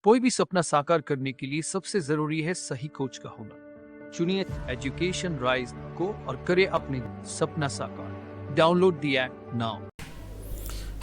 कोई भी सपना साकार करने के लिए सबसे जरूरी है सही कोच का होना। चुनिए एजुकेशन राइज को और करें अपने सपना साकार। Download the app now.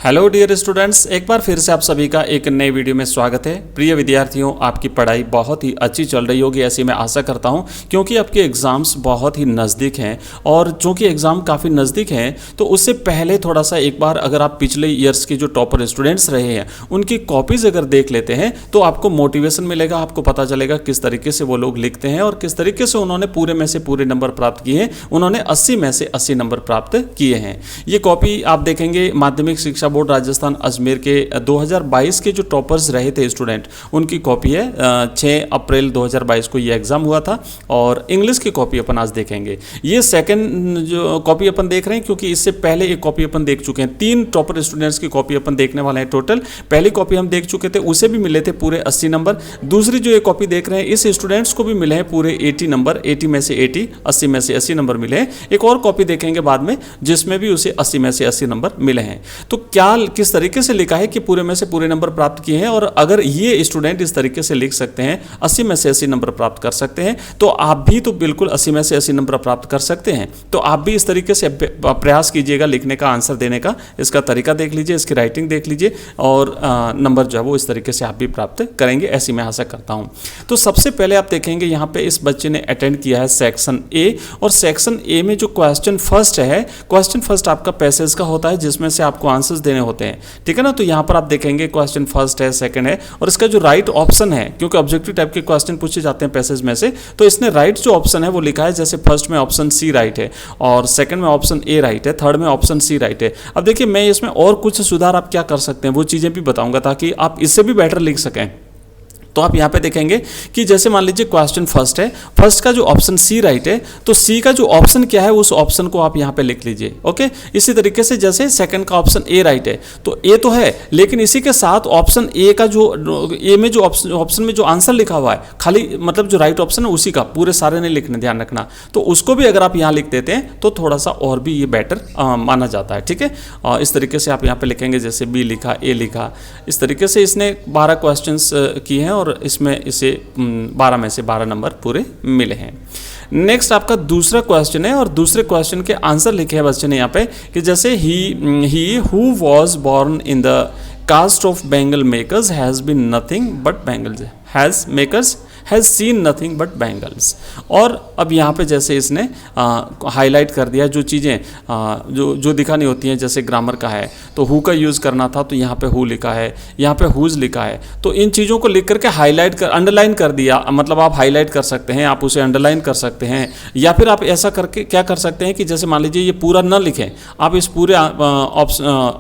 Hello dear students, एक बार फिर से आप सभी का एक नए वीडियो में स्वागत है। प्रिय विद्यार्थियों, आपकी पढ़ाई बहुत ही अच्छी चल रही होगी ऐसी मैं आशा करता हूं, क्योंकि आपके एग्ज़ाम्स बहुत ही नज़दीक हैं। और चूंकि एग्ज़ाम काफ़ी नज़दीक हैं तो उससे पहले थोड़ा सा एक बार अगर आप पिछले ईयर्स के जो टॉपर स्टूडेंट्स रहे हैं उनकी कॉपीज़ अगर देख लेते हैं तो आपको मोटिवेशन मिलेगा, आपको पता चलेगा किस तरीके से वो लोग लिखते हैं और किस तरीके से उन्होंने पूरे में से पूरे नंबर प्राप्त किए हैं। उन्होंने 80 में से 80 नंबर प्राप्त किए हैं। ये कॉपी आप देखेंगे माध्यमिक शिक्षा बोर्ड राजस्थान अजमेर के 2022 के जो टॉपर्स रहे थे स्टूडेंट, उनकी कॉपी है। 6 अप्रैल 2022 को ये एग्जाम हुआ था और इंग्लिश की कॉपी अपन आज देखेंगे। ये सेकंड जो कॉपी अपन देख रहे हैं, क्योंकि इससे पहले एक कॉपी अपन देख चुके हैं। 3 टॉपर स्टूडेंट्स की कॉपी अपन देखने वाले हैं टोटल। पहली कॉपी हम देख चुके थे, उसे भी मिले थे पूरे 80 नंबर। दूसरी जो ये कॉपी देख रहे हैं इस स्टूडेंट्स को भी मिले हैं पूरे 80 नंबर, 80 में से 80, 80 में से 80 नंबर मिले हैं। एक और कॉपी देखेंगे बाद में जिसमें भी उसे 80 में से 80 नंबर मिले हैं। तो क्या किस तरीके से लिखा है कि पूरे में से पूरे नंबर प्राप्त किए हैं, और अगर ये स्टूडेंट इस तरीके से लिख सकते हैं, 80 में से 80 नंबर प्राप्त कर सकते हैं, तो आप भी तो बिल्कुल 80 में से 80 नंबर प्राप्त कर सकते हैं। तो आप भी इस तरीके से प्रयास कीजिएगा लिखने का, आंसर देने का। इसका तरीका देख लीजिए, इसकी राइटिंग देख लीजिए और नंबर जो है वो इस तरीके से आप भी प्राप्त करेंगे, ऐसी मैं आशा करता हूँ। तो सबसे पहले आप देखेंगे यहाँ पे इस बच्चे ने अटेंड किया है सेक्शन ए, और सेक्शन ए में जो क्वेश्चन फर्स्ट है, क्वेश्चन फर्स्ट आपका पैसेज का होता है जिसमें से आपको आंसर्स देने होते हैं, ठीक है ना। तो यहाँ पर आप देखेंगे क्वेश्चन फर्स्ट है, सेकंड है, और इसका जो राइट ऑप्शन है, क्योंकि ऑब्जेक्टिव टाइप के क्वेश्चन पूछे जाते हैं पैसेज में से, तो इसने राइट जो ऑप्शन है वो लिखा है। जैसे फर्स्ट में ऑप्शन सी राइट है, और सेकंड में ऑप्शन ए राइट है, थर्ड में ऑप्शन सी राइट है। अब देखिए, मैं इसमें और कुछ सुधार आप क्या कर सकते हैं वो चीज़ें भी बताऊंगा ताकि आप इससे भी बेटर लिख सकें। तो आप यहाँ पे देखेंगे कि जैसे मान लीजिए क्वेश्चन फर्स्ट है, फर्स्ट का जो ऑप्शन सी राइट है, तो सी का जो ऑप्शन क्या है उस ऑप्शन को आप यहाँ पे लिख लीजिए। ओके, इसी तरीके से जैसे सेकंड का ऑप्शन ए राइट है, तो ए तो है, लेकिन इसी के साथ ऑप्शन ए का जो ए में जो ऑप्शन में जो आंसर लिखा हुआ है, खाली मतलब जो राइट ऑप्शन है उसी का, पूरे सारे नहीं लिखने, ध्यान रखना। तो उसको भी अगर आप यहाँ लिख देते हैं तो थोड़ा सा और भी ये बेटर माना जाता है, ठीक है। इस तरीके से आप यहाँ पे लिखेंगे, जैसे बी लिखा, ए लिखा, इस तरीके से इसने 12 क्वेश्चन किए हैं और इसमें इसे 12 में से 12 नंबर पूरे मिले हैं। नेक्स्ट आपका दूसरा क्वेश्चन है, और दूसरे क्वेश्चन के आंसर लिखे हैं बच्चे ने यहाँ पे कि जैसे ही who was born in the caste of bangle makers has been nothing but bangles, has seen nothing but bangles. और अब यहाँ पे जैसे इसने हाईलाइट कर दिया जो चीज़ें जो दिखानी होती हैं, जैसे ग्रामर का है तो हु का यूज़ करना था, तो यहाँ पे हु लिखा है, यहाँ पे हुज लिखा है। तो इन चीज़ों को लिख करके हाईलाइट कर, अंडरलाइन कर दिया, मतलब आप हाईलाइट कर सकते हैं, आप उसे अंडरलाइन कर सकते हैं, या फिर आप ऐसा करके क्या कर सकते हैं कि जैसे मान लीजिए ये पूरा न लिखें, आप इस पूरे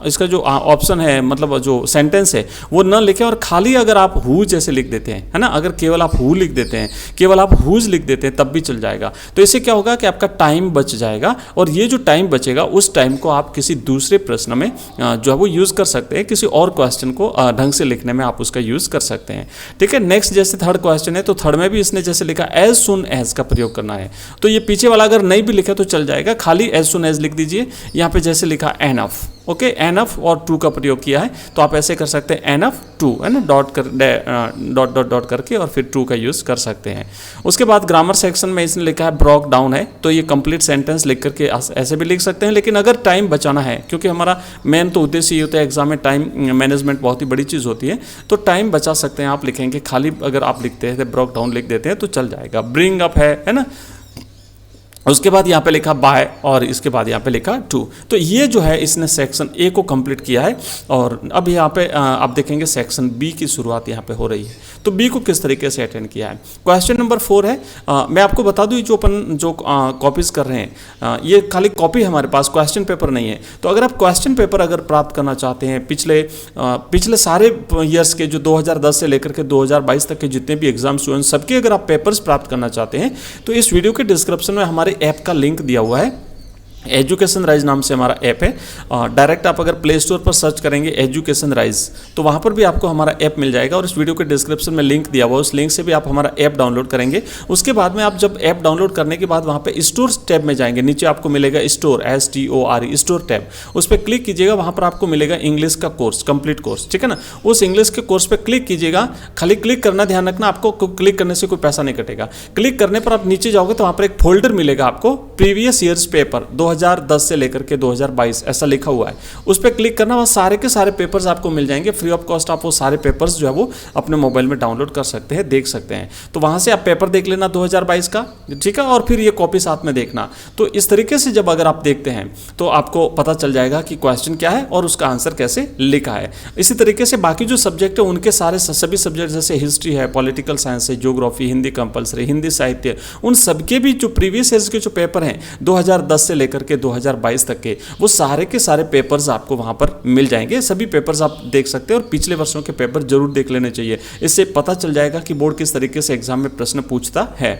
इसका जो ऑप्शन है, मतलब जो सेंटेंस है वो न लिखें, और खाली अगर आप हु जैसे लिख देते हैं, है ना, अगर केवल आप हु लिख देते हैं, केवल आप हुज लिख देते हैं, तब भी चल जाएगा। तो इससे क्या होगा कि आपका टाइम बच जाएगा, और ये जो टाइम बचेगा उस टाइम को आप किसी दूसरे प्रश्न में जो है वो यूज़ कर सकते हैं, किसी और क्वेश्चन को ढंग से लिखने में आप उसका यूज़ कर सकते हैं, ठीक है। नेक्स्ट जैसे थर्ड क्वेश्चन है, तो थर्ड में भी इसने जैसे लिखा एज सुन एज का प्रयोग करना है, तो ये पीछे वाला अगर नहीं भी लिखा तो चल जाएगा, खाली एज सुन एज लिख दीजिए। यहाँ पे जैसे लिखा एनफ, ओके, एनफ और टू का प्रयोग किया है, तो आप ऐसे कर सकते हैं एनफ टू, है ना, डॉट करके और फिर टू का यूज़ कर सकते हैं। उसके बाद ग्रामर सेक्शन में इसने लिखा है ब्रोक डाउन है, तो ये कंप्लीट सेंटेंस लिख करके ऐसे भी लिख सकते हैं, लेकिन अगर टाइम बचाना है, क्योंकि हमारा मेन तो उद्देश्य ये होता है एग्जाम में टाइम मैनेजमेंट बहुत ही बड़ी चीज़ होती है, तो टाइम बचा सकते हैं आप लिखेंगे, खाली अगर आप लिखते हैं ब्रोक डाउन लिख देते हैं तो चल जाएगा। ब्रिंग अप है ना, उसके बाद यहाँ पे लिखा बाय, और इसके बाद यहाँ पे लिखा टू। तो ये जो है इसने सेक्शन ए को कंप्लीट किया है, और अब यहाँ पे आप देखेंगे सेक्शन बी की शुरुआत यहाँ पे हो रही है। तो बी को किस तरीके से अटेंड किया है। क्वेश्चन नंबर 4 है, मैं आपको बता दूँ जो अपन जो कॉपीज़ कर रहे हैं, ये खाली कॉपी हमारे पास, क्वेश्चन पेपर नहीं है। तो अगर आप क्वेश्चन पेपर अगर प्राप्त करना चाहते हैं पिछले सारे ईयर्स के, जो 2010 से लेकर के 2022 तक के जितने भी एग्जाम्स हुए हैं, सबके अगर आप पेपर्स प्राप्त करना चाहते हैं, तो इस वीडियो के डिस्क्रिप्शन में हमारे ऐप का लिंक दिया हुआ है, एजुकेशन राइज नाम से हमारा ऐप है। डायरेक्ट आप अगर प्ले स्टोर पर सर्च करेंगे एजुकेशन राइज तो वहाँ पर भी आपको हमारा ऐप मिल जाएगा और इस वीडियो के डिस्क्रिप्शन में लिंक दिया हुआ, उस लिंक से भी आप हमारा ऐप डाउनलोड करेंगे। उसके बाद में आप जब ऐप डाउनलोड करने के बाद वहाँ पे स्टोर टैब में जाएंगे, नीचे आपको मिलेगा स्टोर STORE स्टोर टैब, उस पर क्लिक कीजिएगा। वहाँ पर आपको मिलेगा इंग्लिश का कोर्स, कंप्लीट कोर्स, ठीक है ना। उस इंग्लिश के कोर्स पर क्लिक कीजिएगा, खाली क्लिक करना, ध्यान रखना आपको क्लिक करने से कोई पैसा नहीं कटेगा। क्लिक करने पर आप नीचे जाओगे तो वहाँ पर एक फोल्डर मिलेगा आपको, प्रीवियस ईयर्स पेपर 2010 से लेकर के 2022 ऐसा लिखा हुआ है। उस पर क्लिक करना, वहाँ सारे के सारे पेपर्स आपको मिल जाएंगे फ्री ऑफ कॉस्ट। आप वो सारे पेपर्स जो है वो अपने मोबाइल में डाउनलोड कर सकते हैं, देख सकते हैं। तो वहाँ से आप पेपर देख लेना 2022 का, ठीक है, और फिर ये कॉपी साथ में देखना। तो इस तरीके से जब अगर आप देखते हैं तो आपको पता चल जाएगा कि क्वेश्चन क्या है और उसका आंसर कैसे लिखा है। इसी तरीके से बाकी जो सब्जेक्ट है उनके सारे सभी सब्जेक्ट जैसे हिस्ट्री है, पॉलिटिकल साइंस है, ज्योग्राफी, हिंदी कंपलसरी, हिंदी साहित्य, उन सबके भी जो प्रीवियस ईयर्स के जो पेपर हैं 2010 से लेकर के 2022 तक के, वो सारे के सारे पेपर्स आपको वहाँ पर मिल जाएंगे। सभी पेपर्स आप देख सकते हैं और पिछले वर्षों के पेपर जरूर देख लेने चाहिए। इससे पता चल जाएगा कि बोर्ड किस तरीके से एग्जाम में प्रश्न पूछता है।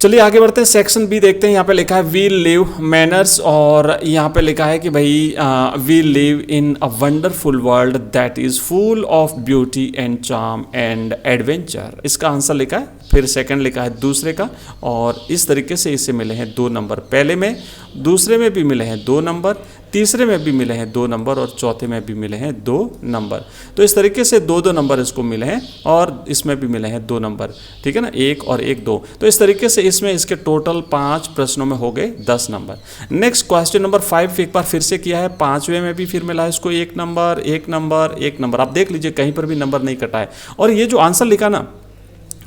चलिए आगे बढ़ते हैं, सेक्शन बी देखते हैं। यहाँ पे लिखा है वी लिव मैनर्स और यहाँ पे लिखा है कि भाई we live in a wonderful world that is full of beauty and charm and adventure. इसका आंसर लिखा है, फिर सेकंड लिखा है दूसरे का, और इस तरीके से इसे मिले हैं 2 नंबर। पहले में, दूसरे में भी मिले हैं 2 नंबर, तीसरे में भी मिले हैं 2 नंबर और चौथे में भी मिले हैं 2 नंबर। तो इस तरीके से 2-2 नंबर इसको मिले हैं और इसमें भी मिले हैं 2 नंबर, ठीक है ना, 1 और 1 2। तो इस तरीके से इसमें इसके टोटल 5 प्रश्नों में हो गए 10 नंबर। नेक्स्ट क्वेश्चन नंबर 5 एक बार फिर से किया है, 5वें में भी फिर मिला है इसको 1 नंबर 1 नंबर 1 नंबर। आप देख लीजिए कहीं पर भी नंबर नहीं कटा है। और ये जो आंसर लिखा ना,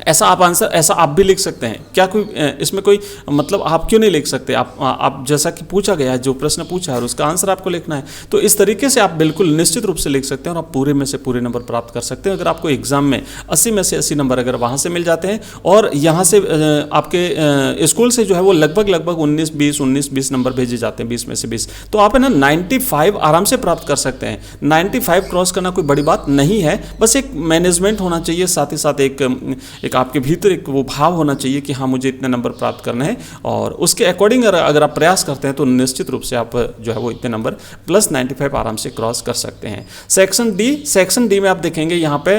ऐसा आप भी लिख सकते हैं। क्या कोई इसमें कोई मतलब आप क्यों नहीं लिख सकते? आप जैसा कि पूछा गया है, जो प्रश्न पूछा है और उसका आंसर आपको लिखना है, तो इस तरीके से आप बिल्कुल निश्चित रूप से लिख सकते हैं और आप पूरे में से पूरे नंबर प्राप्त कर सकते हैं। अगर आपको एग्जाम में 80 में से 80 नंबर अगर वहाँ से मिल जाते हैं और यहाँ से आपके स्कूल से जो है वो लगभग 19-20 नंबर भेजे जाते हैं, 20 में से 20, तो आप है ना 95 आराम से प्राप्त कर सकते हैं। 95 क्रॉस करना कोई बड़ी बात नहीं है, बस एक मैनेजमेंट होना चाहिए, साथ ही साथ एक आपके भीतर एक वो भाव होना चाहिए कि हाँ मुझे इतने नंबर प्राप्त करने हैं, और उसके अकॉर्डिंग अगर आप प्रयास करते हैं तो निश्चित रूप से आप जो है वो इतने नंबर प्लस 95 आराम से क्रॉस कर सकते हैं। सेक्शन डी में आप देखेंगे यहाँ पे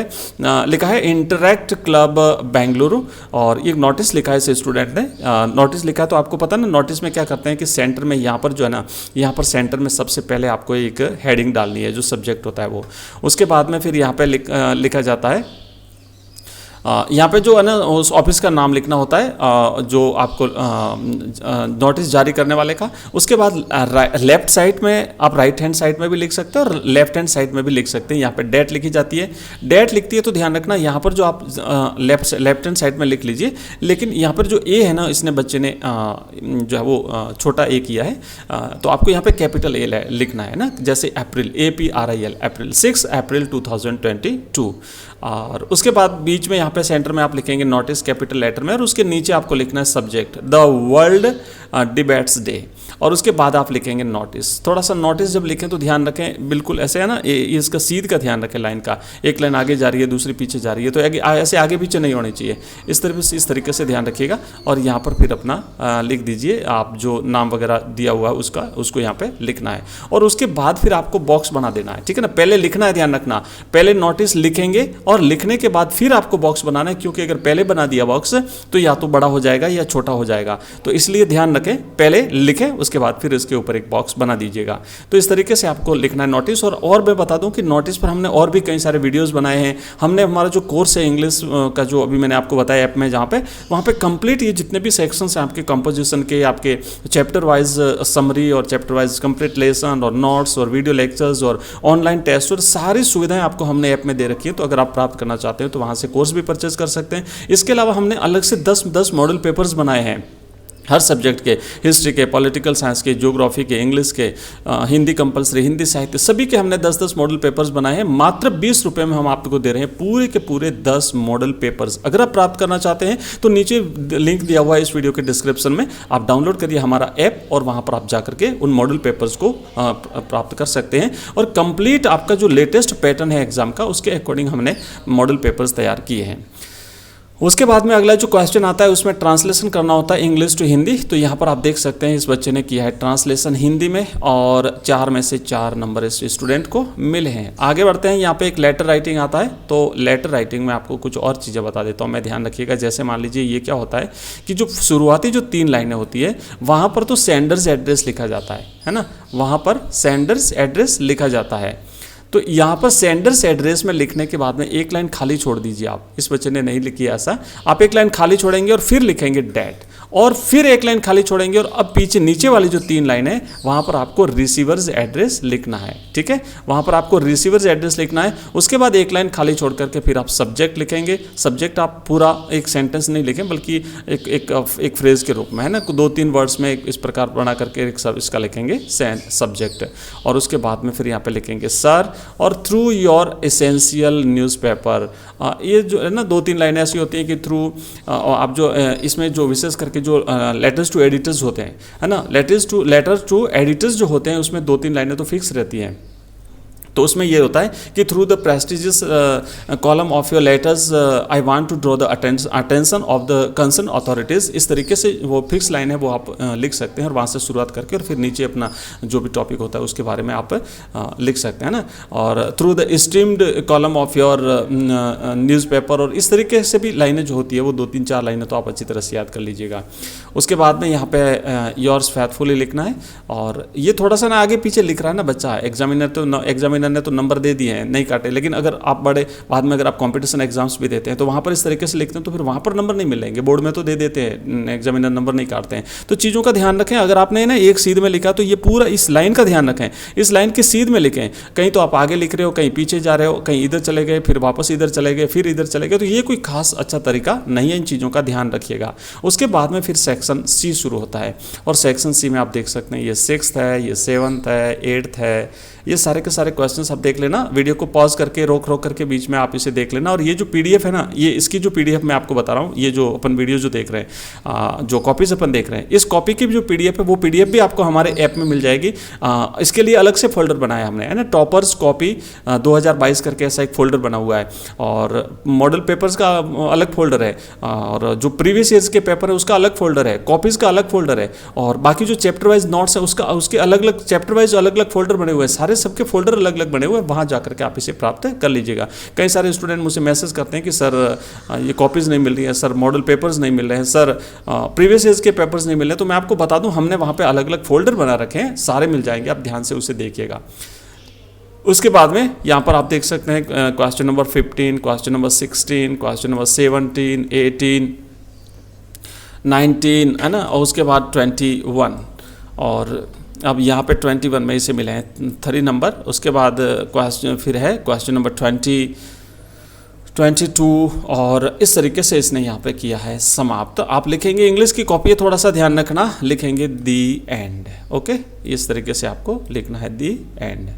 लिखा है इंटरैक्ट क्लब बेंगलुरु, और ये नोटिस लिखा है इस स्टूडेंट ने, नोटिस लिखा है। तो आपको पता ना नोटिस में क्या करते हैं कि सेंटर में यहाँ पर जो है ना, यहाँ पर सेंटर में सबसे पहले आपको एक हेडिंग डालनी है जो सब्जेक्ट होता है वो, उसके बाद में फिर यहाँ पे लिखा जाता है, यहाँ पे जो है ना उस ऑफिस का नाम लिखना होता है जो आपको नोटिस जारी करने वाले का। उसके बाद लेफ्ट साइड में आप राइट हैंड साइड में भी लिख सकते हैं और लेफ्ट हैंड साइड में भी लिख सकते हैं। यहाँ पे डेट लिखी जाती है, डेट लिखती है तो ध्यान रखना यहाँ पर जो आप लेफ्ट हैंड साइड में लिख लीजिए, लेकिन यहाँ पर जो ए है ना, इसने बच्चे ने जो है वो छोटा ए किया है, तो आपको यहाँ पे कैपिटल ए लिखना है ना, जैसे अप्रैल, APRIL, अप्रैल, 6 अप्रैल 2022। और उसके बाद बीच में यहाँ पे सेंटर में आप लिखेंगे नोटिस कैपिटल लेटर में, और उसके नीचे आपको लिखना है subject the world debates day, और उसके बाद आप लिखेंगे नोटिस। थोड़ा सा नोटिस जब लिखें तो ध्यान रखें, बिल्कुल ऐसे है ना, इसका सीध का ध्यान रखें, लाइन का, एक लाइन आगे जा रही है दूसरी पीछे जा रही है, तो ऐसे आगे पीछे नहीं होनी चाहिए, इस तरीके से ध्यान रखिएगा। और यहाँ पर फिर अपना लिख दीजिए, आप जो नाम वगैरह दिया हुआ है उसको यहाँ पे लिखना है, और उसके बाद फिर आपको बॉक्स बना देना है, ठीक है ना। पहले लिखना है, ध्यान रखना, पहले नोटिस लिखेंगे और लिखने के बाद फिर आपको बॉक्स बनाना है, क्योंकि अगर पहले बना दिया बॉक्स तो या तो बड़ा हो जाएगा या छोटा हो जाएगा, तो इसलिए ध्यान रखें, पहले लिखें उसके बाद फिर इसके ऊपर एक बॉक्स बना दीजिएगा। तो इस तरीके से आपको लिखना है नोटिस। और मैं बता दूं कि नोटिस पर हमने और भी कई सारे वीडियोस बनाए हैं। हमने हमारा जो कोर्स है इंग्लिश का, जो अभी मैंने आपको बताया ऐप में, जहाँ पे वहाँ पे कंप्लीट ये जितने भी सेक्शंस हैं आपके कंपोजिशन के, आपके चैप्टर वाइज समरी और चैप्टर वाइज कंप्लीट लेसन और नोट्स और वीडियो लेक्चर्स और ऑनलाइन टेस्ट और सारी सुविधाएं आपको हमने ऐप में दे रखी है। तो अगर आप प्राप्त करना चाहते हैं तो वहाँ से कोर्स भी परचेज कर सकते हैं। इसके अलावा हमने अलग से 10 मॉडल पेपर्स बनाए हैं हर सब्जेक्ट के, हिस्ट्री के, पॉलिटिकल साइंस के, ज्योग्राफी के, इंग्लिश के, हिंदी कंपलसरी, हिंदी साहित्य, सभी के हमने 10 मॉडल पेपर्स बनाए हैं। मात्र 20 रुपये में हम आपको दे रहे हैं पूरे के पूरे 10 मॉडल पेपर्स। अगर आप प्राप्त करना चाहते हैं तो नीचे लिंक दिया हुआ है इस वीडियो के डिस्क्रिप्शन में, आप डाउनलोड करिए हमारा ऐप और वहाँ पर आप जाकर के उन मॉडल पेपर्स को प्राप्त कर सकते हैं। और कंप्लीट आपका जो लेटेस्ट पैटर्न है एग्जाम का, उसके अकॉर्डिंग हमने मॉडल पेपर्स तैयार किए हैं। उसके बाद में अगला जो क्वेश्चन आता है उसमें ट्रांसलेशन करना होता है इंग्लिश टू हिंदी। तो यहाँ पर आप देख सकते हैं इस बच्चे ने किया है ट्रांसलेशन हिंदी में और 4 में से 4 नंबर इस स्टूडेंट को मिले हैं। आगे बढ़ते हैं, यहाँ पे एक लेटर राइटिंग आता है। तो लेटर राइटिंग में आपको कुछ और चीज़ें बता देता हूँ मैं, ध्यान रखिएगा। जैसे मान लीजिए ये क्या होता है कि जो शुरुआती जो 3 लाइनें होती है वहाँ पर तो सेंडर्स एड्रेस लिखा जाता है ना, वहाँ पर सेंडर्स एड्रेस लिखा जाता है। तो यहाँ पर सेंडर्स एड्रेस में लिखने के बाद में एक लाइन खाली छोड़ दीजिए आप। इस बच्चे ने नहीं लिखी ऐसा, आप एक लाइन खाली छोड़ेंगे और फिर लिखेंगे डैट, और फिर एक लाइन खाली छोड़ेंगे और अब पीछे नीचे वाली जो 3 लाइन है वहाँ पर आपको रिसीवर्स एड्रेस लिखना है। ठीक है, वहाँ पर आपको रिसीवर्स एड्रेस लिखना है। उसके बाद एक लाइन खाली छोड़ करके फिर आप सब्जेक्ट लिखेंगे। सब्जेक्ट आप पूरा एक सेंटेंस नहीं लिखें बल्कि एक फ्रेज के रूप में, है ना, 2-3 वर्ड्स में इस प्रकार बना करके एक सब इसका लिखेंगे सब्जेक्ट। और उसके बाद में फिर यहाँ पे लिखेंगे सर और थ्रू योर एसेंशियल न्यूज़पेपर। ये जो है ना 2-3 लाइनें ऐसी होती हैं कि थ्रू आप जो इसमें जो विशेष करके जो लेटर्स टू एडिटर्स होते हैं, है ना, लेटर टू एडिटर्स जो होते हैं उसमें 2-3 लाइनें तो फिक्स रहती हैं। तो उसमें ये होता है कि through the prestigious column of your letters I want to draw the attention of the concern authorities. इस तरीके से वो फिक्स लाइन है वो आप लिख सकते हैं और वहाँ से शुरुआत करके और फिर नीचे अपना जो भी टॉपिक होता है उसके बारे में आप लिख सकते हैं ना। और through the streamed column of your newspaper, और इस तरीके से भी लाइनें जो होती है वो 2-3-4 लाइनें तो आप अच्छी तरह से याद कर लीजिएगा। उसके बाद में यहाँ पे योर्स फैथफुली लिखना है। और ये थोड़ा सा ना आगे पीछे लिख रहा है ना बच्चा, एग्जामिनर ने तो नंबर दे दिए हैं, नहीं काटे, लेकिन अगर आप बड़े बाद में अगर आप कंपटीशन एग्जाम्स भी देते हैं तो वहाँ पर इस तरीके से लिखते हैं तो फिर वहाँ पर नंबर नहीं मिलेंगे। बोर्ड में तो दे देते हैं, एग्जामिनर नंबर नहीं काटते हैं। तो चीज़ों का ध्यान रखें। अगर आपने ना एक सीध में लिखा तो ये पूरा इस लाइन का ध्यान रखें, इस लाइन के सीध में लिखें। कहीं तो आप आगे लिख रहे हो, कहीं पीछे जा रहे हो, कहीं इधर चले गए, फिर वापस इधर चले गए, फिर इधर चले गए, तो ये कोई खास अच्छा तरीका नहीं है। इन चीज़ों का ध्यान रखिएगा। उसके बाद में फिर सेक्शन सी शुरू होता है और सेक्शन सी में आप देख सकते हैं ये 6th है, ये 7th है, 8th है। ये सारे के सारे क्वेश्चंस आप देख लेना, वीडियो को पॉज करके रोक करके बीच में आप इसे देख लेना। और ये जो पीडीएफ है ना, ये इसकी जो पीडीएफ मैं आपको बता रहा हूँ, ये जो अपन वीडियो जो देख रहे हैं, जो कॉपीज अपन देख रहे हैं, इस कॉपी की जो पीडीएफ है वो पीडीएफ भी आपको हमारे ऐप में मिल जाएगी। इसके लिए अलग से फोल्डर बनाया हमने, है ना, टॉपर्स कॉपी 2022 करके ऐसा एक फोल्डर बना हुआ है। और मॉडल पेपर्स का अलग फोल्डर है, और जो प्रीवियस ईयर्स के पेपर है उसका अलग फोल्डर है, कॉपीज़ का अलग फोल्डर है, और बाकी जो चैप्टर वाइज नोट्स है उसके अलग अलग चैप्टर वाइज अलग अलग फोल्डर बने हुए हैं। सारे सबके फोल्डर अलग अलग बने हुए हैं, वहाँ जाकर के आप इसे प्राप्त कर लीजिएगा। कई सारे स्टूडेंट मुझे मैसेज करते हैं कि सर ये कॉपीज़ नहीं मिल रही है, सर मॉडल पेपर्स नहीं मिल रहे हैं, सर प्रीवियस ईयर्स के पेपर्स नहीं मिल रहे। तो मैं आपको बता दूं, हमने वहाँ पे अलग अलग फोल्डर बना रखे हैं, सारे मिल जाएंगे, आप ध्यान से उसे देखिएगा। उसके बाद में यहाँ पर आप देख सकते हैं question number 15, question number 16, question number 17, 18, 19, है ना, और उसके बाद 21। और अब यहाँ पे 21 में इसे मिले हैं 3 नंबर। उसके बाद क्वेश्चन फिर है क्वेश्चन नंबर 20, 22, और इस तरीके से इसने यहाँ पे किया है समाप्त। आप लिखेंगे, इंग्लिश की कॉपी है, थोड़ा सा ध्यान रखना, लिखेंगे दी एंड। ओके, इस तरीके से आपको लिखना है दी एंड,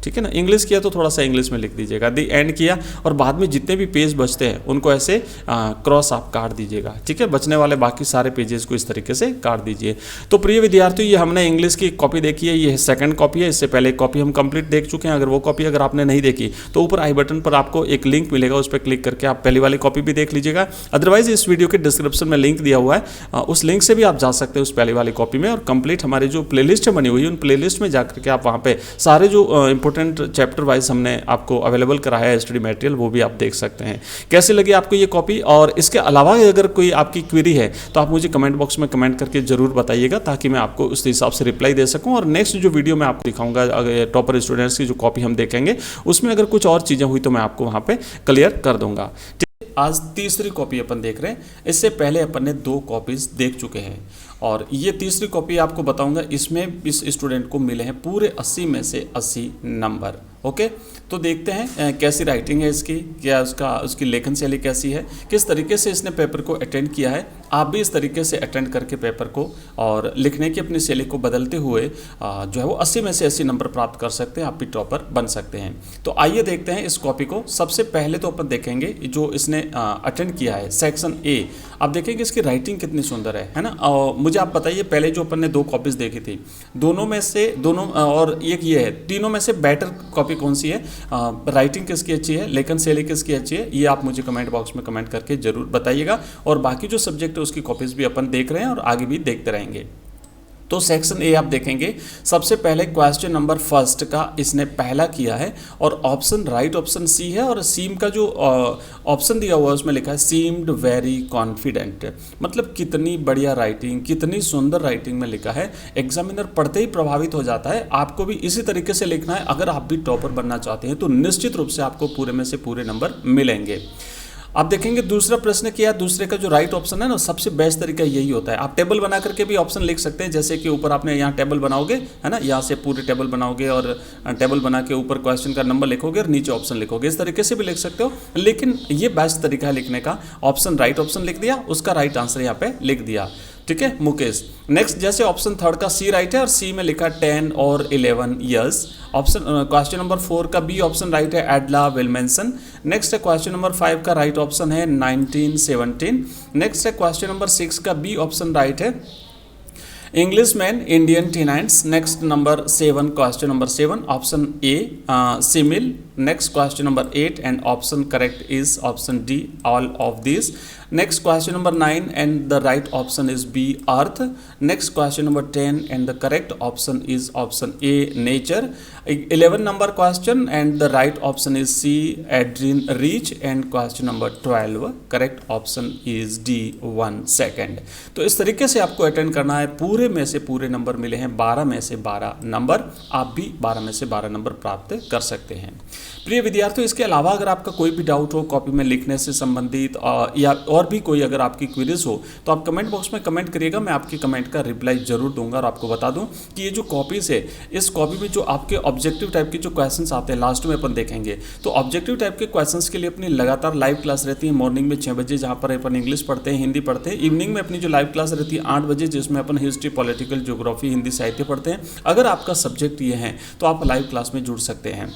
ठीक है ना। इंग्लिश किया तो थोड़ा सा इंग्लिश में लिख दीजिएगा, दी एंड किया, और बाद में जितने भी पेज बचते हैं उनको ऐसे क्रॉस आप काट दीजिएगा, ठीक है। बचने वाले बाकी सारे पेजेस को इस तरीके से काट दीजिए। तो प्रिय विद्यार्थियों, ये हमने इंग्लिश की कॉपी देखी है, ये सेकंड कॉपी है। इससे पहले एक कॉपी हम कंप्लीट देख चुके हैं। अगर वो कॉपी अगर आपने नहीं देखी तो ऊपर आई बटन पर आपको एक लिंक मिलेगा, उस पर क्लिक करके आप पहली वाली कॉपी भी देख लीजिएगा। अदरवाइज इस वीडियो के डिस्क्रिप्शन में लिंक दिया हुआ है, उस लिंक से भी आप जा सकते हैं उस पहली वाली कॉपी में, और कंप्लीट हमारी जो प्लेलिस्ट बनी हुई है उन प्लेलिस्ट में जाकर के आप वहाँ पे सारे जो इंपॉर्टेंट चैप्टर वाइज हमने आपको अवेलेबल कराया है स्टडी मटेरियल, वो भी आप देख सकते हैं। कैसी लगी आपको ये कॉपी? और इसके अलावा अगर कोई आपकी क्वेरी है तो आप मुझे कमेंट बॉक्स में कमेंट करके जरूर बताइएगा, ताकि मैं आपको उस हिसाब से रिप्लाई दे सकूं। और नेक्स्ट जो वीडियो मैं आपको दिखाऊंगा, अगर टॉपर स्टूडेंट्स की जो कॉपी हम देखेंगे उसमें अगर कुछ और चीज़ें हुई तो मैं आपको वहाँ पे क्लियर कर दूंगा। आज तीसरी कॉपी अपन देख रहे हैं। इससे पहले अपन ने 2 कॉपीज देख चुके हैं, और ये तीसरी कॉपी आपको बताऊंगा। इसमें इस स्टूडेंट को मिले हैं पूरे 80 में से 80 नंबर। ओके, तो देखते हैं कैसी राइटिंग है इसकी, क्या उसकी लेखन शैली कैसी है, किस तरीके से इसने पेपर को अटेंड किया है। आप भी इस तरीके से अटेंड करके पेपर को और लिखने की अपनी शैली को बदलते हुए जो है वो 80 में से 80 नंबर प्राप्त कर सकते हैं, आप भी टॉपर बन सकते हैं। तो आइए देखते हैं इस कॉपी को। सबसे पहले तो अपन देखेंगे जो इसने अटेंड किया है सेक्शन ए। आप देखेंगे इसकी राइटिंग कितनी सुंदर है ना। मुझे आप बताइए, पहले जो अपन ने 2 कॉपीज देखी थी, दोनों में से और एक ये है, तीनों में से बेटर कॉपी कौन सी है, राइटिंग किसकी अच्छी है, लेखन शैली किसकी अच्छी है, ये आप मुझे कमेंट बॉक्स में कमेंट करके जरूर बताइएगा। और बाकी जो सब्जेक्ट है उसकी कॉपीज भी अपन देख रहे हैं और आगे भी देखते रहेंगे। तो सेक्शन ए आप देखेंगे, सबसे पहले क्वेश्चन नंबर फर्स्ट का इसने पहला किया है और ऑप्शन राइट ऑप्शन सी है। और सीम का जो ऑप्शन दिया हुआ है उसमें लिखा है सीम्ड वेरी कॉन्फिडेंट, मतलब कितनी बढ़िया राइटिंग, कितनी सुंदर राइटिंग में लिखा है। एग्जामिनर पढ़ते ही प्रभावित हो जाता है। आपको भी इसी तरीके से लिखना है। अगर आप भी टॉपर बनना चाहते हैं तो निश्चित रूप से आपको पूरे में से पूरे नंबर मिलेंगे। आप देखेंगे दूसरा प्रश्न किया, दूसरे का जो राइट ऑप्शन है ना, सबसे बेस्ट तरीका यही होता है। आप टेबल बना करके भी ऑप्शन लिख सकते हैं, जैसे कि ऊपर आपने यहाँ टेबल बनाओगे, है ना, यहाँ से पूरे टेबल बनाओगे और टेबल बना के ऊपर क्वेश्चन का नंबर लिखोगे और नीचे ऑप्शन लिखोगे। इस तरीके से भी लिख सकते हो, लेकिन ये बेस्ट तरीका है लिखने का। ऑप्शन राइट ऑप्शन लिख दिया, उसका राइट आंसर यहाँ पे लिख दिया। ठीक है मुकेश। नेक्स्ट, जैसे ऑप्शन थर्ड का सी राइट है और सी में लिखा 10 और 11 ईयर्स। ऑप्शन क्वेश्चन नंबर 4 का बी ऑप्शन राइट है, एडला विल्मेंसन। नेक्स्ट है क्वेश्चन नंबर 5 का राइट ऑप्शन है 1917। नेक्स्ट है क्वेश्चन नंबर 6 का बी ऑप्शन राइट है, Englishman Indian tenants. Next number 7, question number 7 option A simile. Next question number 8 and option correct is option D, all of this. Next question number 9 and the right option is B, earth. Next question number 10 and the correct option is option A, nature. 11 number question and the right option is C, Adrian Reach. And question number 12 correct option is D, 1 second. तो इस तरीके से आपको attend करना है। पूरे में से पूरे नंबर मिले हैं 12 में से 12 नंबर। आप भी 12 में से 12 नंबर प्राप्त कर सकते हैं। प्रिय विद्यार्थियों, इसके अलावा अगर आपका कोई भी डाउट हो कॉपी में लिखने से संबंधित या और भी कोई अगर आपकी क्वेरीज हो तो आप कमेंट बॉक्स में कमेंट करिएगा। मैं आपके कमेंट का रिप्लाई जरूर दूंगा। और आपको बता दूं कि ये जो कॉपीज है, इस कॉपी में जो आपके ऑब्जेक्टिव टाइप के जो क्वेश्चंस आते हैं लास्ट में अपन देखेंगे। तो ऑब्जेक्टिव टाइप के क्वेश्चंस के लिए अपनी लगातार लाइव क्लास रहती है मॉर्निंग में 6 बजे, जहाँ पर अपन इंग्लिश पढ़ते हैं, हिंदी पढ़ते हैं। इवनिंग में अपनी जो लाइव क्लास रहती है 8 बजे, जिसमें अपन हिस्ट्री, पॉलिटिकल, ज्योग्राफी, हिंदी साहित्य पढ़ते हैं। अगर आपका सब्जेक्ट ये है तो आप लाइव क्लास में जुड़ सकते हैं।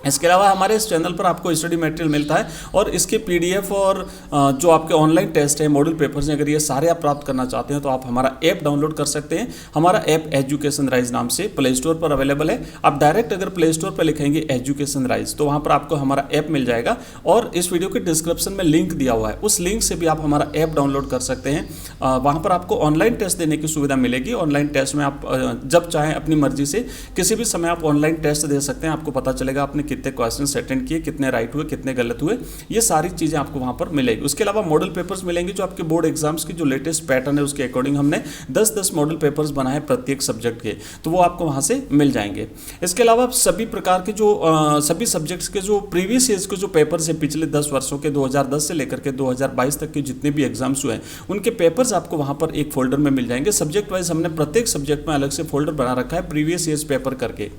इसके अलावा हमारे इस चैनल पर आपको स्टडी मटेरियल मिलता है और इसके पीडीएफ और जो आपके ऑनलाइन टेस्ट है, मॉडल पेपर्स हैं, अगर ये सारे आप प्राप्त करना चाहते हैं तो आप हमारा ऐप डाउनलोड कर सकते हैं। हमारा ऐप एजुकेशन राइज नाम से प्ले स्टोर पर अवेलेबल है। आप डायरेक्ट अगर प्ले स्टोर पर लिखेंगे एजुकेशन राइज तो वहाँ पर आपको हमारा ऐप मिल जाएगा और इस वीडियो के डिस्क्रिप्शन में लिंक दिया हुआ है, उस लिंक से भी आप हमारा ऐप डाउनलोड कर सकते हैं। वहाँ पर आपको ऑनलाइन टेस्ट देने की सुविधा मिलेगी। ऑनलाइन टेस्ट में आप जब चाहें अपनी मर्जी से किसी भी समय आप ऑनलाइन टेस्ट दे सकते हैं। आपको पता चलेगा आपने कितने क्वेश्चन अटेंड किए, कितने राइट हुए, कितने गलत हुए, ये सारी चीजें आपको वहां पर मिलेगी। उसके अलावा मॉडल पेपर्स मिलेंगे, जो आपके बोर्ड एग्जाम्स की जो लेटेस्ट पैटर्न है उसके अकॉर्डिंग हमने 10-10 मॉडल पेपर्स बनाए प्रत्येक सब्जेक्ट के, तो वो आपको वहां से मिल जाएंगे। इसके अलावा सभी प्रकार के जो सभी सब्जेक्ट्स के जो प्रीवियस ईयर्स के जो पेपर्स है पिछले 10 वर्षों के, 2010 से लेकर के 2022 तक के जितने भी एग्जाम्स हुए हैं उनके पेपर्स आपको वहां पर एक फोल्डर में मिल जाएंगे। सब्जेक्ट वाइज हमने प्रत्येक सब्जेक्ट में अलग से फोल्डर बना रखा है प्रीवियस ईयर्स पेपर करके,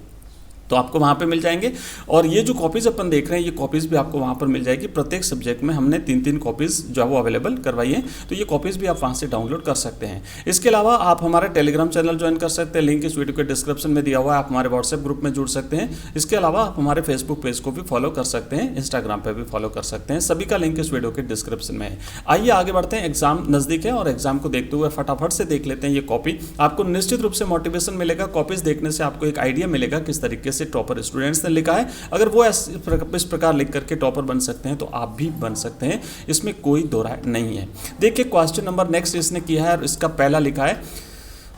तो आपको वहाँ पे मिल जाएंगे। और ये जो कॉपीज़ अपन देख रहे हैं ये कॉपीज़ भी आपको वहाँ पर मिल जाएगी। प्रत्येक सब्जेक्ट में हमने 3-3 कॉपीज़ जो है वो अवेलेबल करवाई है, तो ये कॉपीज़ भी आप वहाँ से डाउनलोड कर सकते हैं। इसके अलावा आप हमारा टेलीग्राम चैनल ज्वाइन कर सकते हैं, लिंक इस वीडियो के डिस्क्रिप्शन में दिया हुआ है। आप हमारे व्हाट्सएप ग्रुप में जुड़ सकते हैं। इसके अलावा आप हमारे फेसबुक पेज को भी फॉलो कर सकते हैं, इंस्टाग्राम पर भी फॉलो कर सकते हैं। सभी का लिंक इस वीडियो के डिस्क्रिप्शन में है। आइए आगे बढ़ते हैं। एग्जाम नज़दीक है और एग्जाम को देखते हुए फटाफट से देख लेते हैं ये कॉपी। आपको निश्चित रूप से मोटिवेशन मिलेगा। कॉपीज़ देखने से आपको एक आइडिया मिलेगा किस तरीके से टॉपर स्टूडेंट्स ने लिखा है। अगर वो इस प्रकार लिख करके टॉपर बन सकते हैं तो आप भी बन सकते हैं, इसमें कोई दो राय नहीं है। देखिए क्वेश्चन नंबर नेक्स्ट इसने किया है और इसका पहला लिखा है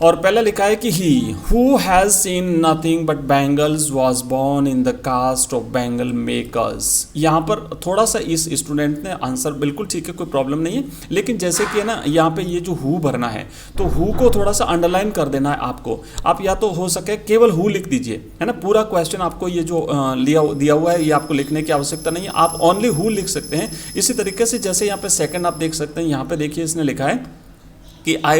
और पहला लिखा है कि he who has seen nothing but bangles was born in the caste of bangle makers. यहाँ पर थोड़ा सा इस स्टूडेंट ने आंसर बिल्कुल ठीक है, कोई प्रॉब्लम नहीं है, लेकिन जैसे कि है ना यहाँ पे ये जो हु भरना है तो हु को थोड़ा सा अंडरलाइन कर देना है आपको। आप या तो हो सके केवल हु लिख दीजिए, है ना, पूरा क्वेश्चन आपको ये जो दिया हुआ है ये आपको लिखने की आवश्यकता नहीं है, आप ओनली हु लिख सकते हैं। इसी तरीके से जैसे यहाँ पे सेकेंड आप देख सकते हैं, यहाँ पे देखिए इसने लिखा है कि I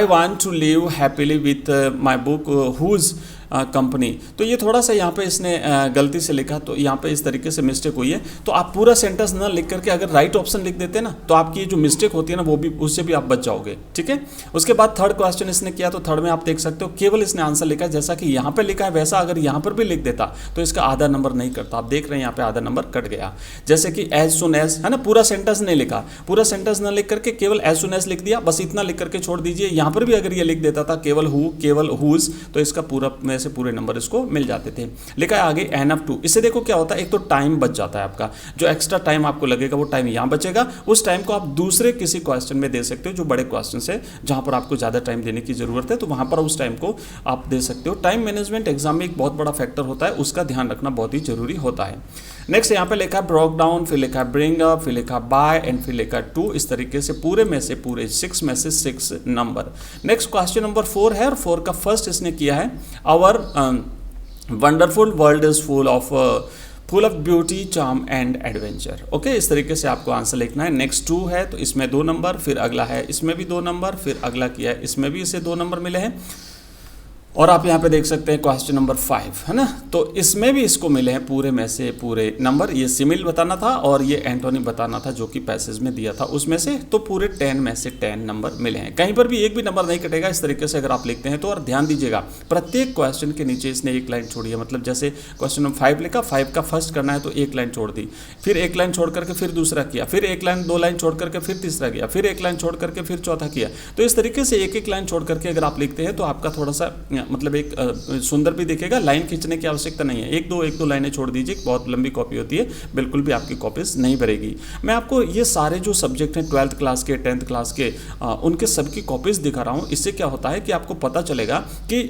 want to live happily with my book whose company. तो ये थोड़ा सा यहाँ पे इसने गलती से लिखा, तो यहाँ पे इस तरीके से मिस्टेक हुई है। तो आप पूरा सेंटेंस ना लिख करके अगर राइट ऑप्शन लिख देते ना, तो आपकी ये जो मिस्टेक होती है ना, वो भी उससे भी आप बच जाओगे, ठीक है। उसके बाद थर्ड क्वेश्चन इसने किया, तो थर्ड में आप देख सकते हो केवल इसने आंसर लिखा है जैसा कि यहाँ पे लिखा है वैसा अगर यहाँ पर भी लिख देता तो इसका आधा नंबर नहीं करता। आप देख रहे हैं यहाँ पे आधा नंबर कट गया। जैसे कि एज सुन एज है ना, पूरा सेंटेंस नहीं लिखा, पूरा सेंटेंस ना लिख करके केवल एज सुन एज लिख दिया, बस इतना लिख करके छोड़ दीजिए। यहाँ पर भी अगर ये लिख देता था केवल हु, केवल हुज, तो इसका पूरा में से पूरे नंबर इसको मिल जाते थे। लिखा है आगे एनफ टू। इससे देखो क्या होता है, एक तो टाइम बच जाता है आपका, जो एक्स्ट्रा टाइम आपको लगेगा वो टाइम यहाँ बचेगा। उस टाइम को आप दूसरे किसी क्वेश्चन में दे सकते हो जो बड़े क्वेश्चन है, जहाँ पर आपको ज़्यादा टाइम देने की जरूरत है, तो वहाँ पर उस टाइम को आप दे सकते हो। टाइम मैनेजमेंट एग्जाम में एक बहुत बड़ा फैक्टर होता है, उसका ध्यान रखना बहुत ही जरूरी होता है। नेक्स्ट यहाँ पे लिखा है ब्रोक डाउन, फिर लिखा है ब्रिंग अप, फिर लिखा बाय एंड फिर लिखा है टू। इस तरीके से पूरे में से पूरे 6 में से 6 नंबर। नेक्स्ट क्वेश्चन नंबर 4 है, और 4 का फर्स्ट इसने किया है our wonderful world is full of beauty, charm and adventure. Okay, इस तरीके से आपको आंसर लिखना है। नेक्स्ट 2 है, तो इसमें 2 नंबर, फिर अगला है इसमें भी 2 नंबर, फिर अगला किया है इसमें भी इसे 2 नंबर मिले हैं। और आप यहाँ पे देख सकते हैं क्वेश्चन नंबर 5 है ना, तो इसमें भी इसको मिले हैं पूरे में से पूरे नंबर। ये सिमिल बताना था और ये एंटोनी बताना था जो कि पैसेज में दिया था उसमें से, तो पूरे 10 में से 10 नंबर मिले हैं। कहीं पर भी एक भी नंबर नहीं कटेगा इस तरीके से अगर आप लिखते हैं तो। और ध्यान दीजिएगा प्रत्येक क्वेश्चन के नीचे इसने एक लाइन छोड़ी है, मतलब जैसे क्वेश्चन नंबर 5 लिखा, 5 का फर्स्ट करना है तो एक लाइन छोड़ दी, फिर एक लाइन छोड़ करके फिर दूसरा किया, फिर एक लाइन 2 लाइन छोड़ करके फिर तीसरा किया, फिर एक लाइन छोड़ करके फिर चौथा किया। तो इस तरीके से एक एक लाइन छोड़ करके अगर आप लिखते हैं तो आपका थोड़ा सा मतलब एक सुंदर भी दिखेगा। लाइन खींचने की आवश्यकता नहीं है, एक दो लाइनें छोड़ दीजिए, बहुत लंबी कॉपी होती है, बिल्कुल भी आपकी कॉपीज नहीं भरेगी। मैं आपको ये सारे जो सब्जेक्ट हैं 12th क्लास के, 10th क्लास के, उनके सबकी कॉपीज दिखा रहा हूँ। इससे क्या होता है कि आपको पता चलेगा कि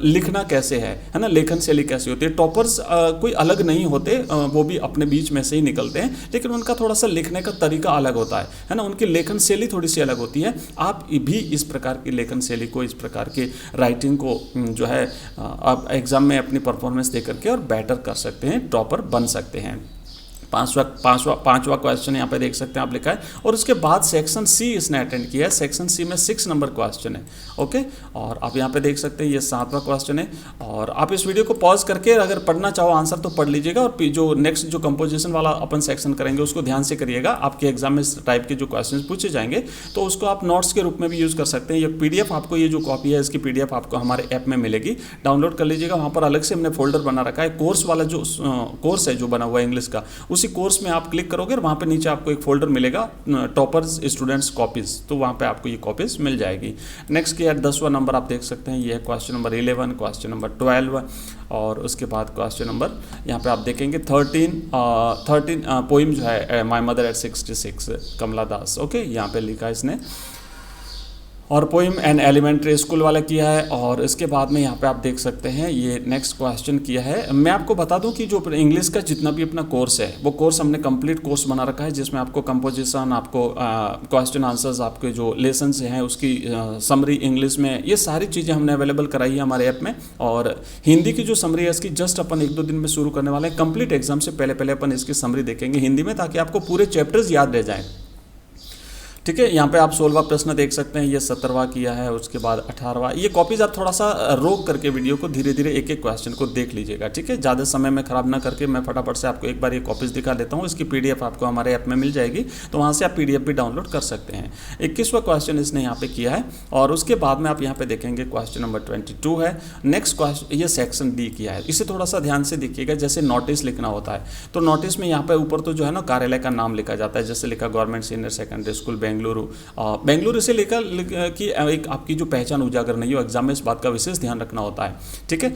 लिखना कैसे है ना, लेखन शैली कैसी होती है। टॉपर्स कोई अलग नहीं होते, वो भी अपने बीच में से ही निकलते हैं, लेकिन उनका थोड़ा सा लिखने का तरीका अलग होता है ना, उनकी लेखन शैली थोड़ी सी अलग होती है। आप भी इस प्रकार की लेखन शैली को, इस प्रकार की राइटिंग को जो है आप एग्जाम में अपनी परफॉर्मेंस दे करके और बेटर कर सकते हैं, टॉपर बन सकते हैं। पांचवा क्वेश्चन यहाँ पे देख सकते हैं आप लिखा है। और उसके बाद सेक्शन सी इसने अटेंड किया है। सेक्शन सी में 6 नंबर क्वेश्चन है। ओके, और आप यहाँ पे देख सकते हैं ये 7वां क्वेश्चन है। और आप इस वीडियो को पॉज करके अगर पढ़ना चाहो आंसर तो पढ़ लीजिएगा, और जो नेक्स्ट जो कंपोजिशन वाला अपन सेक्शन करेंगे उसको ध्यान से करिएगा। आपके एग्जाम में इस टाइप के जो क्वेश्चन पूछे जाएंगे तो उसको आप नोट्स के रूप में भी यूज़ कर सकते हैं। ये PDF आपको, ये जो कॉपी है इसकी PDF आपको हमारे ऐप में मिलेगी, डाउनलोड कर लीजिएगा। वहाँ पर अलग से हमने फोल्डर बना रखा है, कोर्स वाला जो कोर्स है जो बना हुआ है इंग्लिश का, उसी कोर्स में आप क्लिक करोगे और वहाँ पे नीचे आपको एक फोल्डर मिलेगा टॉपर्स स्टूडेंट्स कॉपीज, तो वहाँ पे आपको ये कॉपीज मिल जाएगी। नेक्स्ट किया 10वां नंबर आप देख सकते हैं, ये है क्वेश्चन नंबर 11, क्वेश्चन नंबर 12, और उसके बाद क्वेश्चन नंबर यहाँ पे आप देखेंगे 13 पोइम जो है my mother at 66 Kamala Das. Okay, यहाँ पे लिखा है इसने, और पोइम एंड एलिमेंट्री स्कूल वाला किया है। और इसके बाद में यहाँ पे आप देख सकते हैं ये नेक्स्ट क्वेश्चन किया है। मैं आपको बता दूं कि जो इंग्लिश का जितना भी अपना कोर्स है वो कोर्स हमने कंप्लीट कोर्स बना रखा है, जिसमें आपको कंपोजिशन, आपको क्वेश्चन आंसर्स, आपके जो लेसन हैं उसकी समरी इंग्लिश में, ये सारी चीज़ें हमने अवेलेबल कराई है हमारे ऐप में। और हिंदी की जो समरी है इसकी जस्ट अपन 1-2 दिन में शुरू करने वाले हैं। कंप्लीट एग्जाम से पहले अपन इसकी समरी देखेंगे हिंदी में, ताकि आपको पूरे चैप्टर्स याद रह जाएँ। ठीक है, यहाँ पे आप 16वां प्रश्न देख सकते हैं, ये 17वां किया है, उसके बाद 18वां। ये कॉपीज आप थोड़ा सा रोक करके वीडियो को धीरे धीरे एक एक क्वेश्चन को देख लीजिएगा, ठीक है। ज़्यादा समय में खराब ना करके मैं फटाफट से आपको एक बार ये कॉपीज दिखा देता हूँ। इसकी PDF आपको हमारे ऐप में मिल जाएगी, तो वहाँ से आप PDF भी डाउनलोड कर सकते हैं। 21वां क्वेश्चन इसने यहाँ पे किया है। और उसके बाद में आप यहाँ पे देखेंगे क्वेश्चन नंबर 22 है। नेक्स्ट क्वेश्चन ये सेक्शन D किया है, इसे थोड़ा सा ध्यान से देखिएगा। जैसे नोटिस लिखना होता है तो नोटिस में यहाँ पे ऊपर तो जो है ना कार्यालय का नाम लिखा जाता है, जैसे लिखा government senior secondary school Bengaluru. Bengaluru से लेकर कि एक आपकी जो पहचान उजागर नहीं हो, एग्जाम में इस बात का विशेष ध्यान रखना होता है, ठीक है।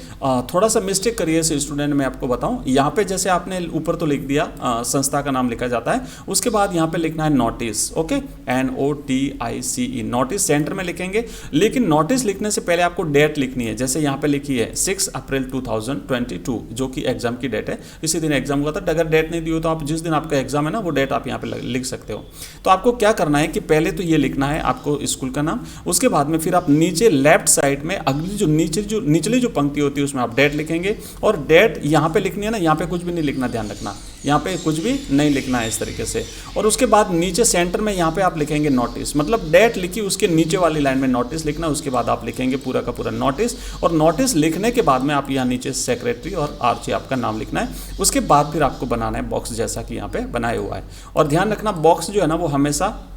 थोड़ा सा मिस्टेक करिए स्टूडेंट, मैं आपको बताऊं। यहाँ पे जैसे आपने ऊपर तो लिख दिया संस्था का नाम लिखा जाता है, उसके बाद यहाँ पे लिखना है notice. Okay, NOTICE, notice centre में लिखेंगे। लेकिन नोटिस लिखने से पहले आपको डेट लिखनी है। जैसे यहाँ पे लिखी है 6 अप्रैल 2022, जो कि एग्जाम की डेट है। इसी दिन एग्जाम हुआ था। अगर डेट नहीं दी हो तो आप जिस दिन आपका एग्जाम है ना वो डेट आप यहाँ पे लिख सकते हो। तो आपको क्या करना है कि पहले तो ये लिखना है आपको स्कूल का नाम, उसके बाद में फिर आप नीचे लेफ्ट साइड में अगली जो निचली जो पंक्ति होती है उसमें आप डेट लिखेंगे, और डेट यहाँ पे लिखनी है ना, यहाँ पे कुछ भी नहीं लिखना, ध्यान रखना, यहाँ पे कुछ भी नहीं लिखना है इस तरीके से। और उसके बाद नीचे सेंटर में यहाँ पे आप लिखेंगे नोटिस, मतलब डेट लिखी उसके नीचे वाली लाइन में नोटिस लिखना, उसके बाद आप लिखेंगे पूरा का पूरा नोटिस, और नोटिस लिखने के बाद में आप यहाँ नीचे सेक्रेटरी और आर्ची आपका नाम लिखना है। उसके बाद फिर आपको बनाना है बॉक्स जैसा कि यहाँ पे बनाया हुआ है। और ध्यान रखना बॉक्स जो है ना वो हमेशा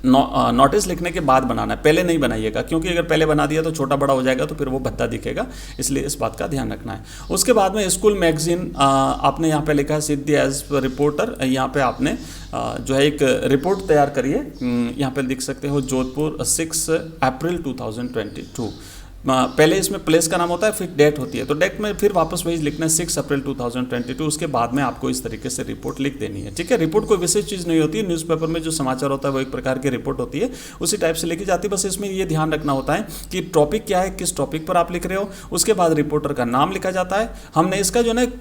नोटिस लिखने के बाद बनाना है, पहले नहीं बनाइएगा, क्योंकि अगर पहले बना दिया तो छोटा बड़ा हो जाएगा तो फिर वो भद्दा दिखेगा, इसलिए इस बात का ध्यान रखना है। उसके बाद में स्कूल मैगजीन आपने यहाँ पे लिखा है सिद्धि एज रिपोर्टर, यहाँ पे आपने जो है एक रिपोर्ट तैयार करिए, यहाँ पे लिख सकते हो जोधपुर 6 अप्रैल 2022। पहले इसमें प्लेस का नाम होता है, फिर डेट होती है, तो डेट में फिर वापस वही लिखना है 6 अप्रैल 2022। उसके बाद में आपको इस तरीके से रिपोर्ट लिख देनी है, ठीक है। रिपोर्ट कोई विशेष चीज़ नहीं होती है, न्यूज़पेपर में जो समाचार होता है वो एक प्रकार की रिपोर्ट होती है, उसी टाइप से लिखी जाती है। बस इसमें ये ध्यान रखना होता है कि टॉपिक क्या है, किस टॉपिक पर आप लिख रहे हो, उसके बाद रिपोर्टर का नाम लिखा जाता है। हमने इसका जो ना एक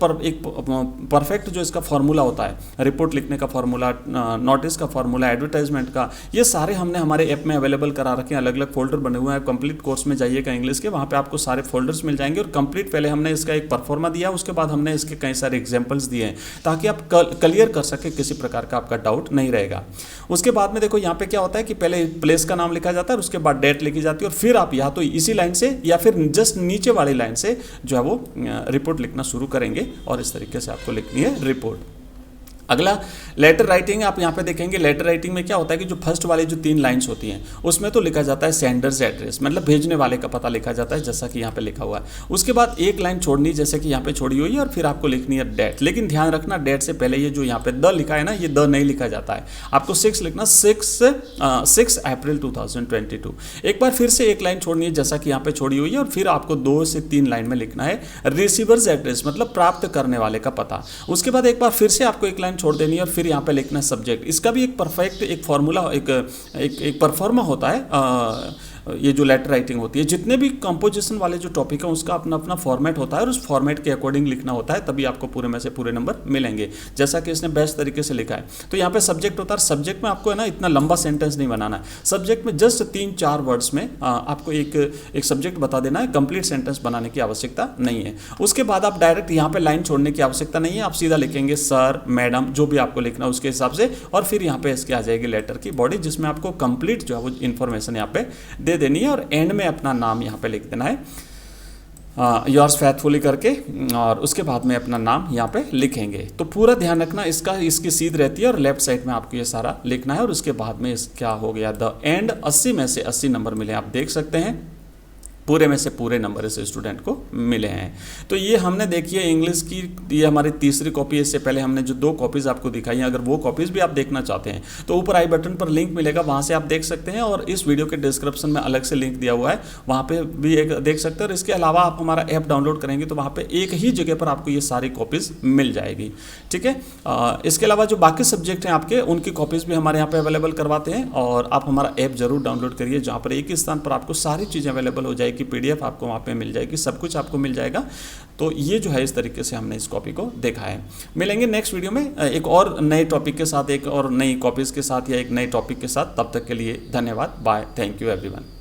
परफेक्ट जो इसका फॉर्मूला होता है, रिपोर्ट लिखने का फॉर्मूला, नोटिस का फॉर्मूला, एडवर्टाइजमेंट का, ये सारे हमने हमारे ऐप में अवेलेबल करा रखे हैं, अलग अलग फोल्डर बने हुए हैं। कंप्लीट कोर्स में जाइएगा इंग्लिश के, वहाँ पे आपको सारे फोल्डर्स मिल जाएंगे। और कंप्लीट पहले हमने इसका एक परफॉर्मा दिया, उसके बाद हमने इसके कई सारे एग्जांपल्स दिए हैं ताकि आप क्लियर कर सके, किसी प्रकार का आपका डाउट नहीं रहेगा। उसके बाद में देखो यहाँ पे क्या होता है कि पहले प्लेस का नाम लिखा जाता है, उसके बाद डेट लिखी जाती है, और फिर आप या तो इसी लाइन से या फिर जस्ट नीचे वाली लाइन से जो है वो रिपोर्ट लिखना शुरू करेंगे, और इस तरीके से आपको लिखनी है रिपोर्ट। अगला लेटर राइटिंग, आप यहाँ पे देखेंगे लेटर राइटिंग में क्या होता है कि जो फर्स्ट वाली जो 3 लाइंस होती हैं उसमें तो लिखा जाता है सेंडर्स एड्रेस, मतलब भेजने वाले का पता लिखा जाता है, जैसा कि यहाँ पे लिखा हुआ है। उसके बाद एक लाइन छोड़नी, जैसे कि यहाँ पे छोड़ी हुई है, और फिर आपको लिखनी है डेट। लेकिन ध्यान रखना डेट से पहले ये जो यहाँ पे द लिखा है ना, ये द नहीं लिखा जाता है, आपको 6 लिखना, 6 अप्रैल 2022। एक बार फिर से एक लाइन छोड़नी है, जैसा कि यहाँ पे छोड़ी हुई है, और फिर आपको 2 से 3 लाइन में लिखना है रिसीवर्स एड्रेस, मतलब प्राप्त करने वाले का पता। उसके बाद एक बार फिर से आपको एक लाइन छोड़ देनी है, और फिर यहाँ पे लिखना है सब्जेक्ट। इसका भी एक परफेक्ट एक फॉर्मूला, एक परफॉर्मा होता है। ये जो लेटर राइटिंग होती है, जितने भी कंपोजिशन वाले जो टॉपिक है उसका अपना अपना फॉर्मेट होता है, और उस फॉर्मेट के अकॉर्डिंग लिखना होता है, तभी आपको पूरे में से पूरे नंबर मिलेंगे, जैसा कि इसने बेस्ट तरीके से लिखा है। तो यहाँ पे सब्जेक्ट होता है, सब्जेक्ट में आपको है ना इतना लंबा सेंटेंस नहीं बनाना है, सब्जेक्ट में जस्ट 3-4 वर्ड्स में आपको एक सब्जेक्ट बता देना है, कंप्लीट सेंटेंस बनाने की आवश्यकता नहीं है। उसके बाद आप डायरेक्ट यहाँ पे लाइन छोड़ने की आवश्यकता नहीं है, आप सीधा लिखेंगे सर, मैडम, जो भी आपको लिखना है उसके हिसाब से, और फिर यहाँ पे इसके आ जाएगी लेटर की बॉडी, जिसमें आपको कंप्लीट जो है वो इन्फॉर्मेशन यहाँ पे दे देनी है, और एंड में अपना नाम यहाँ पे लिख देना है योर्स फैथफुली करके, और उसके बाद में अपना नाम यहाँ पे लिखेंगे। तो पूरा ध्यान रखना इसकी सीध रहती है, और लेफ्ट साइड में आपको ये सारा लिखना है। और उसके बाद में क्या हो गया, द एंड 80 में से 80 नंबर मिले, आप देख सकते हैं पूरे में से पूरे नंबर इस स्टूडेंट को मिले हैं। तो ये हमने देखिए इंग्लिश की, ये हमारी तीसरी कॉपी है। इससे पहले हमने जो 2 कॉपीज़ आपको दिखाई हैं, अगर वो कॉपीज़ भी आप देखना चाहते हैं तो ऊपर आई बटन पर लिंक मिलेगा, वहाँ से आप देख सकते हैं, और इस वीडियो के डिस्क्रिप्शन में अलग से लिंक दिया हुआ है, वहाँ पे भी एक देख सकते हैं। और इसके अलावा आप हमारा ऐप डाउनलोड करेंगे तो वहाँ पर एक ही जगह पर आपको ये सारी कॉपीज़ मिल जाएगी, ठीक है। इसके अलावा जो बाकी सब्जेक्ट हैं आपके, उनकी कॉपीज़ भी हमारे यहाँ पर अवेलेबल करवाते हैं, और आप हमारा ऐप जरूर डाउनलोड करिए, जहाँ पर एक ही स्थान पर आपको सारी चीज़ें अवेलेबल हो जाएगी, PDF आपको वहाँ पे मिल जाएगी, सब कुछ आपको मिल जाएगा। तो ये जो है इस तरीके से हमने इस कॉपी को देखा है। मिलेंगे नेक्स्ट वीडियो में एक और नए टॉपिक के साथ, एक और नई कॉपीज़ के साथ, या एक नए टॉपिक के साथ। तब तक के लिए धन्यवाद, बाय, थैंक यू एवरीवन।